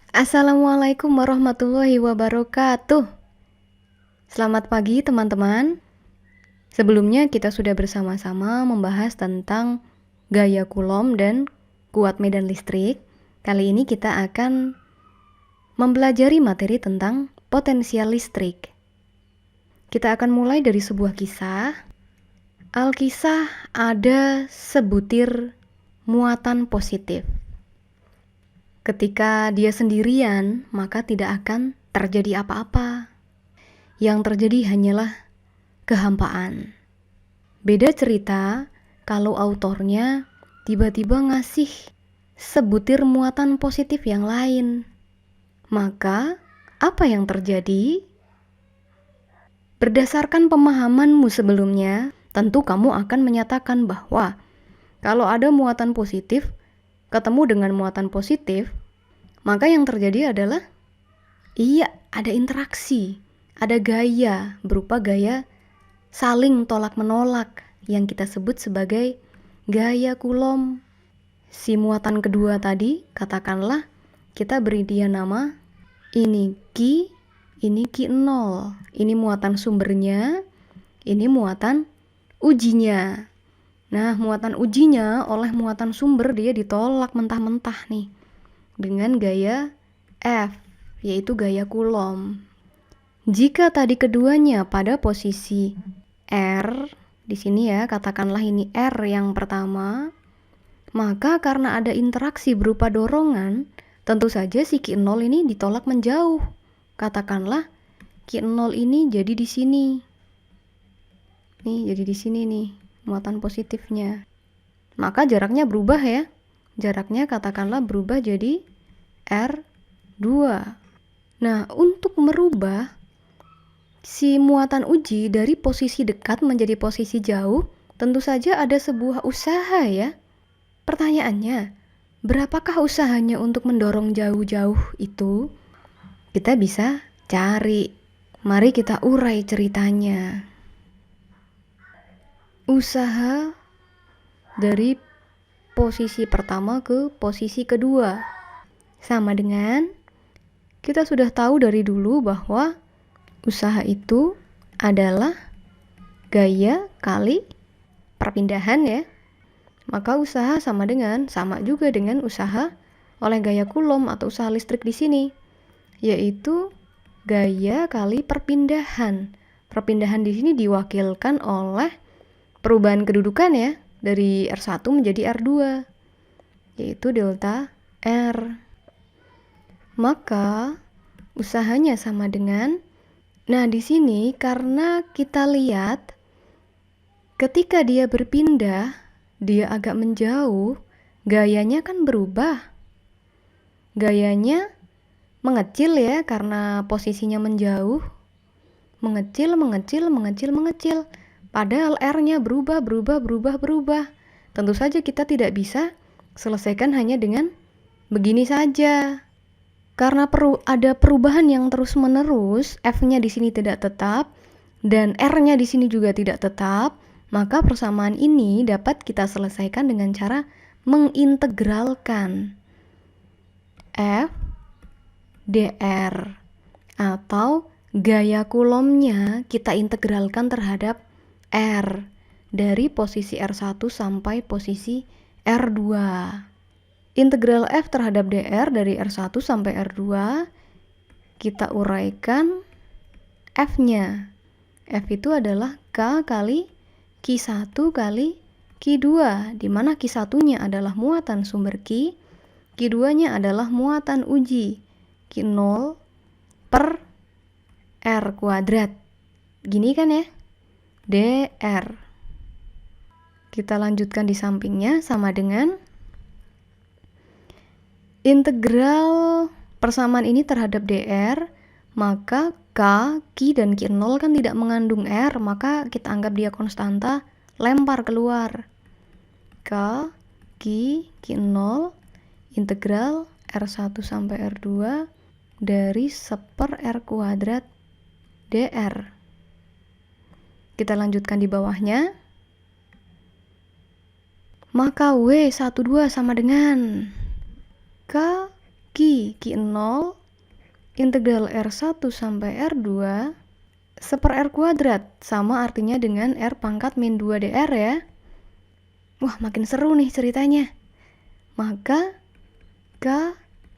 Assalamualaikum warahmatullahi wabarakatuh. Selamat pagi teman-teman. Sebelumnya kita sudah bersama-sama membahas tentang gaya Coulomb dan kuat medan listrik. Kali ini kita akan mempelajari materi tentang potensial listrik. Kita akan mulai dari sebuah kisah. Alkisah ada sebutir muatan positif. Ketika dia sendirian, maka tidak akan terjadi apa-apa. Yang terjadi hanyalah kehampaan. Beda cerita kalau autornya tiba-tiba ngasih sebutir muatan positif yang lain. Maka, apa yang terjadi? Berdasarkan pemahamanmu sebelumnya, tentu kamu akan menyatakan bahwa kalau ada muatan positif ketemu dengan muatan positif, maka yang terjadi adalah ada interaksi. Ada gaya, berupa gaya saling tolak-menolak yang kita sebut sebagai gaya Coulomb. Si muatan kedua tadi, katakanlah kita beri dia nama ini Q, ini Q0. Ini muatan sumbernya, ini muatan ujinya. Nah, muatan ujinya oleh muatan sumber dia ditolak mentah-mentah nih dengan gaya F, yaitu gaya Coulomb. Jika tadi keduanya pada posisi R, di sini ya, katakanlah ini R yang pertama, maka karena ada interaksi berupa dorongan, tentu saja si Q0 ini ditolak menjauh. Katakanlah Q0 ini jadi di sini. Nih, jadi di sini nih, muatan positifnya. Maka jaraknya berubah ya. Jaraknya katakanlah berubah jadi R2. Nah, untuk merubah si muatan uji dari posisi dekat menjadi posisi jauh, tentu saja ada sebuah usaha ya. Pertanyaannya, berapakah usahanya untuk mendorong jauh-jauh itu? Kita bisa cari. Mari kita urai ceritanya. Usaha dari posisi pertama ke posisi kedua sama dengan kita sudah tahu dari dulu bahwa usaha itu adalah gaya kali perpindahan ya. Maka usaha sama juga dengan usaha oleh gaya Coulomb atau usaha listrik di sini, yaitu gaya kali perpindahan. Perpindahan di sini diwakilkan oleh perubahan kedudukan ya, dari R1 menjadi R2, yaitu delta R. Maka usahanya sama dengan, nah di sini karena kita lihat ketika dia berpindah, dia agak menjauh, gayanya kan berubah. Gayanya mengecil ya, karena posisinya menjauh. Mengecil. Padahal R-nya berubah. Tentu saja kita tidak bisa selesaikan hanya dengan begini saja. Karena ada perubahan yang terus-menerus, F-nya di sini tidak tetap dan R-nya di sini juga tidak tetap, maka persamaan ini dapat kita selesaikan dengan cara mengintegralkan F dr atau gaya Coulomb-nya kita integralkan terhadap R dari posisi R1 sampai posisi R2. Integral F terhadap dr dari R1 sampai R2 kita uraikan F-nya. F itu adalah K kali Q1 kali Q2, di mana Q1-nya adalah muatan sumber Q, Q2-nya adalah muatan uji Q0 per R kuadrat. Gini kan ya? dr. Kita lanjutkan di sampingnya sama dengan integral persamaan ini terhadap dr, maka K, Q, dan Q0 kan tidak mengandung R, maka kita anggap dia konstanta, lempar keluar. K, Q, Q0, integral R1 sampai R2 dari 1/r kuadrat dr. Kita lanjutkan di bawahnya. Maka W12 sama dengan K, Q, Q0 integral R1 sampai R2 seper R kuadrat, sama artinya dengan R pangkat min 2 dr ya. Wah, makin seru nih ceritanya. Maka K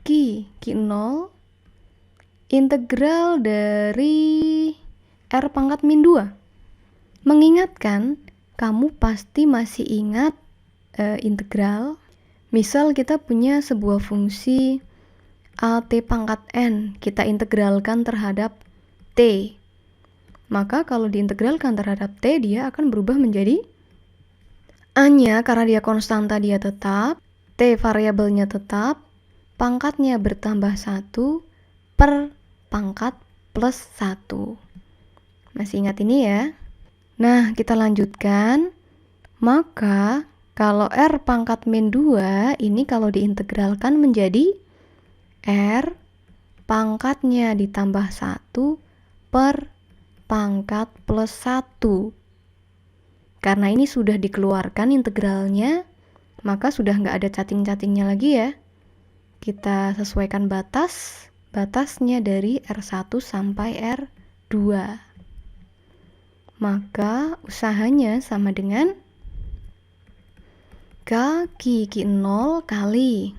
Q0 integral dari R pangkat min 2. Mengingatkan, kamu pasti masih ingat integral. Misal kita punya sebuah fungsi AT pangkat N, kita integralkan terhadap T. Maka kalau diintegralkan terhadap T, dia akan berubah menjadi A-nya, karena dia konstanta dia tetap, T variabelnya tetap, pangkatnya bertambah 1 per pangkat plus 1. Masih ingat ini ya? Nah, kita lanjutkan. Maka kalau R pangkat min 2 ini kalau diintegralkan menjadi R pangkatnya ditambah 1 per pangkat plus 1. Karena ini sudah dikeluarkan integralnya, maka sudah nggak ada cacing-cacingnya lagi ya. Kita sesuaikan batasnya dari R1 sampai R2. Maka usahanya sama dengan K Q0 kali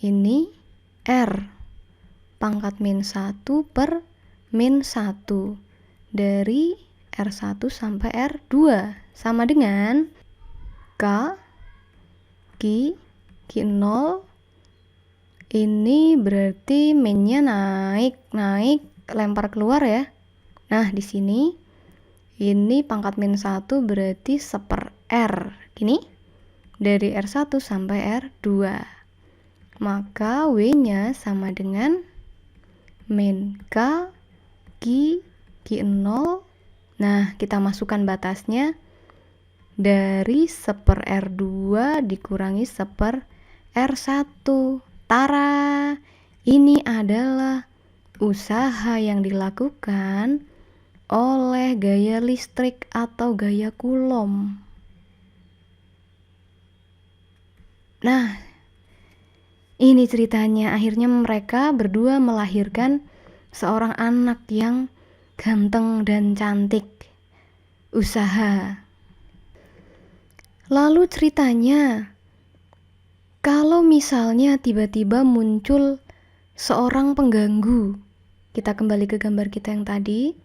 ini R pangkat min 1 per min 1 dari R1 sampai R2 sama dengan K Q0 ini berarti minnya naik lempar keluar ya. Nah, di sini ini pangkat min 1 berarti seper R. Gini, dari R1 sampai R2. Maka W-nya sama dengan min K Q0. Nah, kita masukkan batasnya dari seper R2 dikurangi seper R1. Tara, ini adalah usaha yang dilakukan oleh gaya listrik atau gaya Coulomb. Nah, ini ceritanya. Akhirnya mereka berdua melahirkan seorang anak yang ganteng dan cantik. Usaha. Lalu ceritanya, kalau misalnya tiba-tiba muncul seorang pengganggu, kita kembali ke gambar kita yang tadi.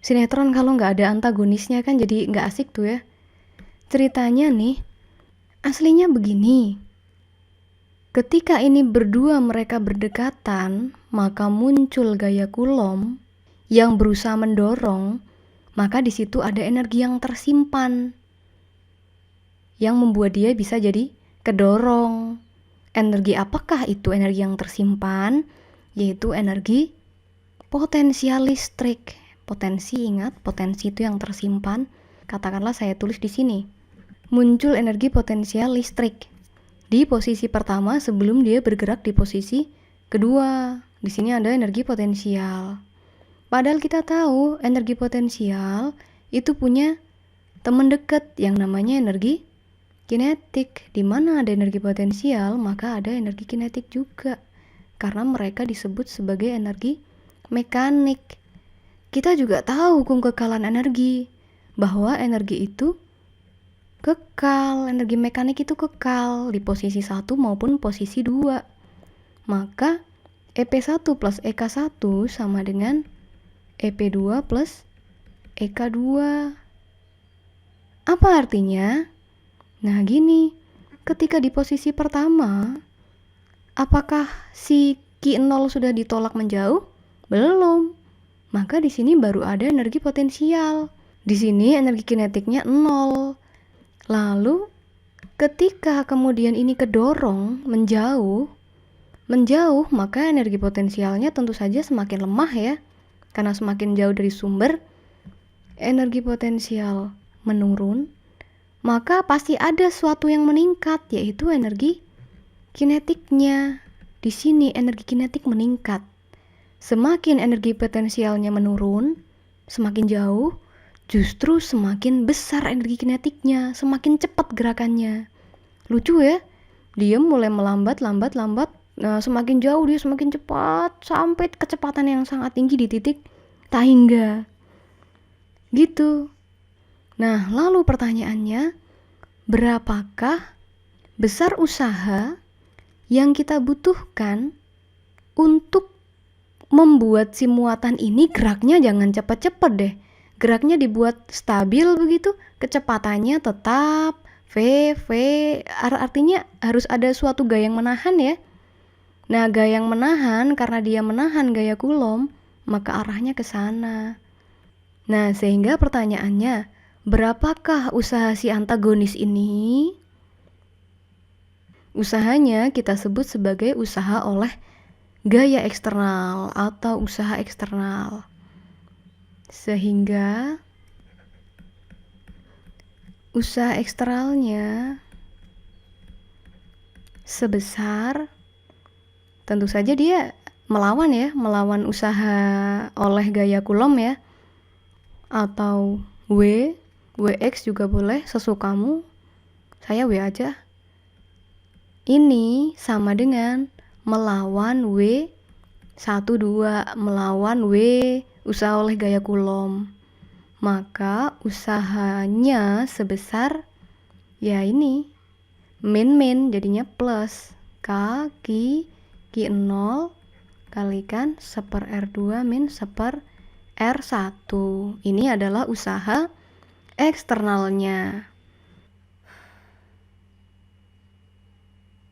Sinetron kalau nggak ada antagonisnya kan jadi nggak asik tuh ya. Ceritanya nih, aslinya begini. Ketika ini berdua mereka berdekatan, maka muncul gaya Coulomb yang berusaha mendorong, maka di situ ada energi yang tersimpan yang membuat dia bisa jadi kedorong. Energi apakah itu energi yang tersimpan? Yaitu energi potensial listrik. Potensi, ingat, potensi itu yang tersimpan. Katakanlah saya tulis di sini. Muncul energi potensial listrik di posisi pertama sebelum dia bergerak di posisi kedua. Di sini ada energi potensial. Padahal kita tahu energi potensial itu punya teman dekat yang namanya energi kinetik. Di mana ada energi potensial, maka ada energi kinetik juga. Karena mereka disebut sebagai energi mekanik. Kita juga tahu hukum kekalan energi, bahwa energi itu kekal, energi mekanik itu kekal di posisi 1 maupun posisi 2. Maka EP1 plus EK1 sama dengan EP2 plus EK2. Apa artinya? Nah gini, ketika di posisi pertama, apakah si Q0 sudah ditolak menjauh? Belum. Maka di sini baru ada energi potensial. Di sini energi kinetiknya 0. Lalu ketika kemudian ini kedorong menjauh, maka energi potensialnya tentu saja semakin lemah ya. Karena semakin jauh dari sumber, energi potensial menurun, maka pasti ada sesuatu yang meningkat, yaitu energi kinetiknya. Di sini energi kinetik meningkat. Semakin energi potensialnya menurun, semakin jauh, justru semakin besar energi kinetiknya, semakin cepat gerakannya. Lucu ya? dia mulai melambat, nah, semakin jauh dia semakin cepat, sampai kecepatan yang sangat tinggi di titik tak hingga. Gitu. Nah, lalu pertanyaannya, berapakah besar usaha yang kita butuhkan untuk membuat si muatan ini geraknya jangan cepat-cepat deh. Geraknya dibuat stabil begitu, kecepatannya tetap V, artinya harus ada suatu gaya yang menahan ya. Nah, gaya yang menahan, karena dia menahan gaya Coulomb, maka arahnya ke sana. Nah, sehingga pertanyaannya, berapakah usaha si antagonis ini? Usahanya kita sebut sebagai usaha oleh gaya eksternal atau usaha eksternal. Sehingga usaha eksternalnya sebesar, tentu saja dia melawan usaha oleh gaya Coulomb ya, atau Wx juga boleh, sesukamu, saya W aja. Ini sama dengan melawan W12, melawan W usaha oleh gaya Coulomb. Maka usahanya sebesar ya ini, min jadinya plus K 0 kalikan 1/R2 min 1/R1. Ini adalah usaha eksternalnya.